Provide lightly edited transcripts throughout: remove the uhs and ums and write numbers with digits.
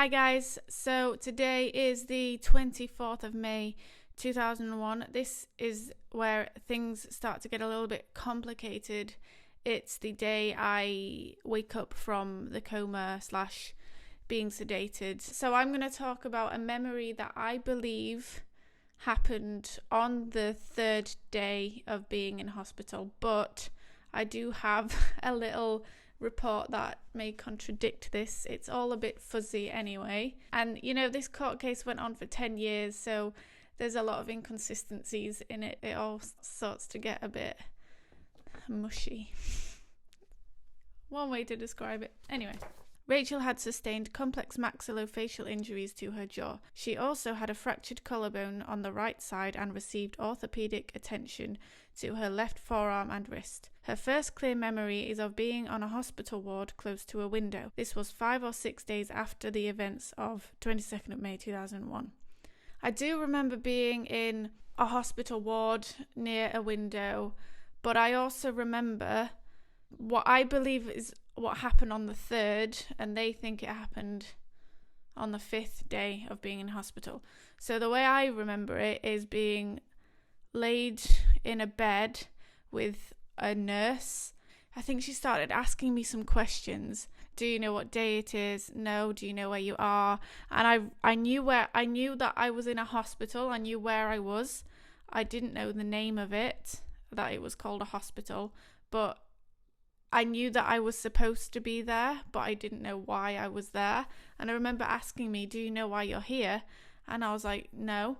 Hi guys, so today is the 24th of May 2001. This is where things start to get a little bit complicated. It's the day I wake up from the coma / being sedated. So I'm going to talk about a memory that I believe happened on the third day of being in hospital, but I do have a little report that may contradict this. It's all a bit fuzzy anyway. And this court case went on for 10 years, so there's a lot of inconsistencies in it. It all starts to get a bit mushy. One way to describe it. Anyway. Rachel had sustained complex maxillofacial injuries to her jaw. She also had a fractured collarbone on the right side and received orthopedic attention to her left forearm and wrist. Her first clear memory is of being on a hospital ward close to a window. This was 5 or 6 days after the events of 22nd of May 2001. I do remember being in a hospital ward near a window, but I also remember what I believe is what happened on the 3rd, and they think it happened on the 5th day of being in hospital. So the way I remember it is being laid in a bed with a nurse. I think she started asking me some questions. Do you know what day it is? No. Do you know where you are? And I knew that I was in a hospital. I knew where I was. I didn't know the name of it, that it was called a hospital, but I knew that I was supposed to be there, but I didn't know why I was there. And I remember asking me, do you know why you're here? And I was like, no.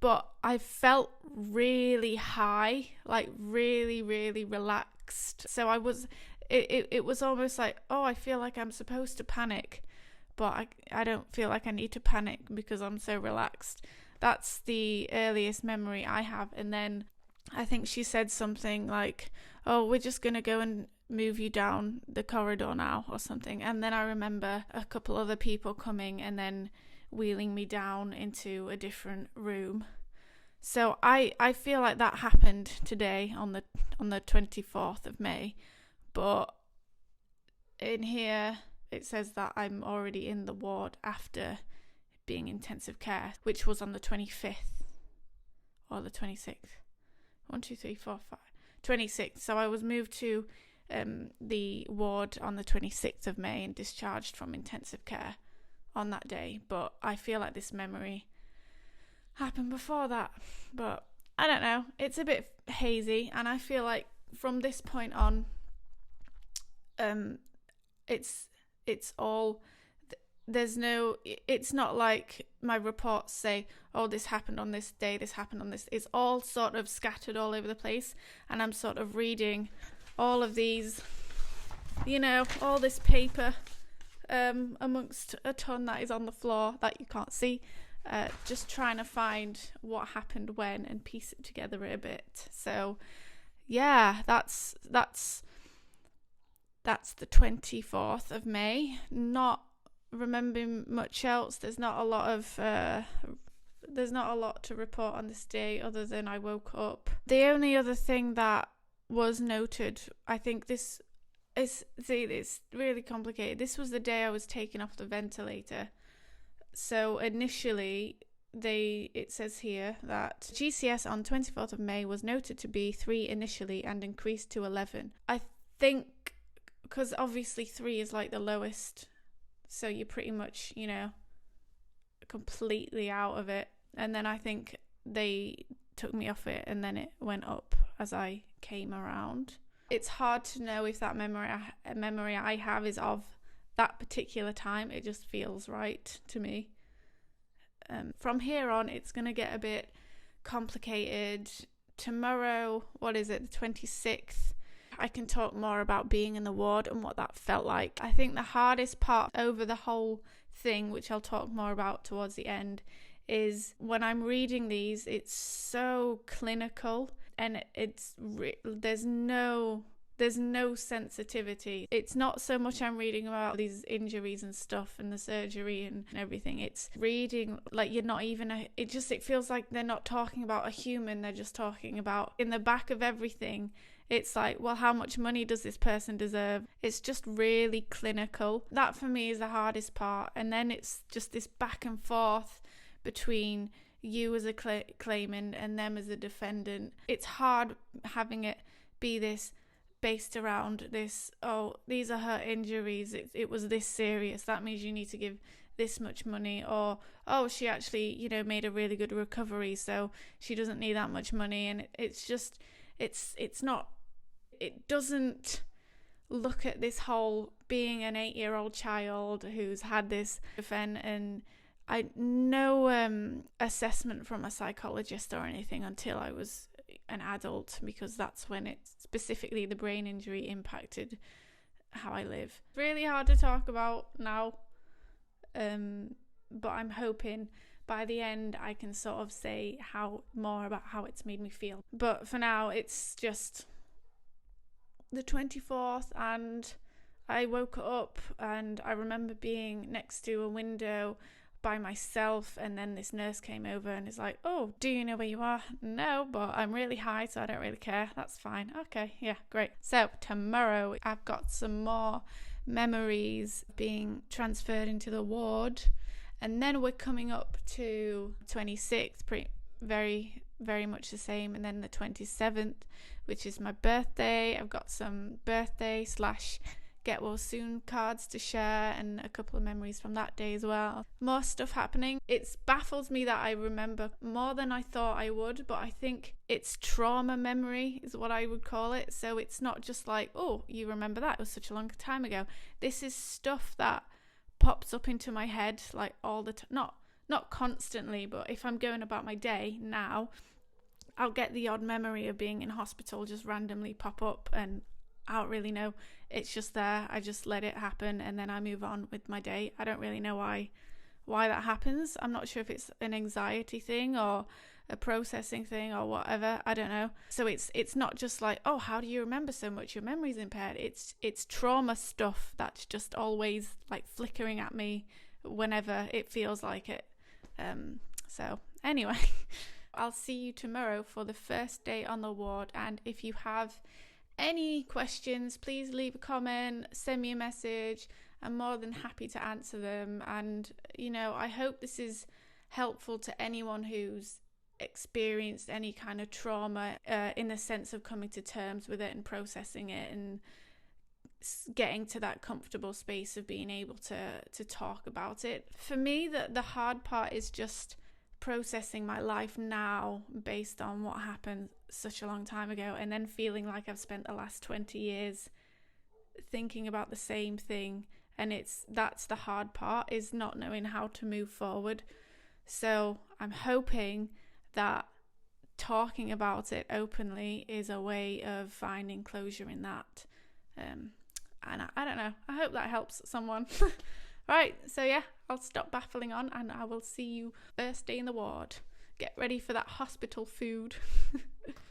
But I felt really high, like really, really relaxed. So it was almost like, oh, I feel like I'm supposed to panic, but I don't feel like I need to panic because I'm so relaxed. That's the earliest memory I have. And then I think she said something like, oh, we're just going to go and move you down the corridor now or something. And then I remember a couple other people coming and then wheeling me down into a different room. So I feel like that happened today on the 24th of May, but in here it says that I'm already in the ward after being intensive care, which was on the 25th or the 26th. 1, 2, 3, 4, 5. 26th. So I was moved to the ward on the 26th of May and discharged from intensive care on that day. But I feel like this memory happened before that. But I don't know. It's a bit hazy, and I feel like from this point on, it's all. It's not like my reports say, oh, this happened on this day, this happened on this. It's all sort of scattered all over the place, and I'm sort of reading all of these, all this paper amongst a ton that is on the floor that you can't see, just trying to find what happened when and piece it together a bit. So yeah, that's the 24th of May. Not remembering much else. There's not a lot to report on this day other than I woke up. The only other thing that was noted, I think this is, it's really complicated. This was the day I was taken off the ventilator. So initially it says here that GCS on 24th of May was noted to be 3 initially and increased to 11. I think because obviously 3 is like the lowest, so you're pretty much, completely out of it. And then I think they took me off it and then it went up as I came around. It's hard to know if that memory I have is of that particular time. It just feels right to me. From here on, it's going to get a bit complicated. Tomorrow, what is it, the 26th? I can talk more about being in the ward and what that felt like. I think the hardest part over the whole thing, which I'll talk more about towards the end, is when I'm reading these, it's so clinical and there's no there's no sensitivity. It's not so much I'm reading about these injuries and stuff and the surgery and everything. It's reading like you're not even it feels like they're not talking about a human. They're just talking about, in the back of everything, it's like, well, how much money does this person deserve? It's just really clinical. That for me is the hardest part. And then it's just this back and forth between you as a claimant and them as a defendant. It's hard having it be this based around this, oh, these are her injuries, it was this serious, that means you need to give this much money, or oh, she actually made a really good recovery, so she doesn't need that much money. And it's just it's not, it doesn't look at this whole being an 8-year-old child who's had this event. And I no assessment from a psychologist or anything until I was an adult, because that's when it specifically, the brain injury, impacted how I live. Really hard to talk about now, but I'm hoping by the end I can sort of say more about how it's made me feel. But for now, it's just the 24th, and I woke up and I remember being next to a window by myself, and then this nurse came over and is like, oh, do you know where you are? No, but I'm really high, so I don't really care. That's fine. Okay, yeah, great. So tomorrow I've got some more memories being transferred into the ward, and then we're coming up to 26th, very, very much the same. And then the 27th, which is my birthday. I've got some birthday / get well soon cards to share, and a couple of memories from that day as well. More stuff happening. It baffles me that I remember more than I thought I would, but I think it's trauma memory is what I would call it. So it's not just like, oh, you remember that, it was such a long time ago. This is stuff that pops up into my head like all the time, not constantly, but if I'm going about my day now, I'll get the odd memory of being in hospital just randomly pop up, and I don't really know. It's just there. I just let it happen, and then I move on with my day. I don't really know why that happens. I'm not sure if it's an anxiety thing or a processing thing or whatever. I don't know. So it's not just like, oh, how do you remember so much? Your memory's impaired. It's trauma stuff that's just always like flickering at me whenever it feels like it. So anyway, I'll see you tomorrow for the first day on the ward. And if you have any questions, please leave a comment, send me a message. I'm more than happy to answer them. And I hope this is helpful to anyone who's experienced any kind of trauma, in the sense of coming to terms with it and processing it and getting to that comfortable space of being able to talk about it. For me, the hard part is just processing my life now based on what happened such a long time ago, and then feeling like I've spent the last 20 years thinking about the same thing. And that's the hard part, is not knowing how to move forward. So I'm hoping that talking about it openly is a way of finding closure in that. And I don't know, I hope that helps someone. Right, so yeah, I'll stop baffling on, and I will see you first day in the ward. Get ready for that hospital food.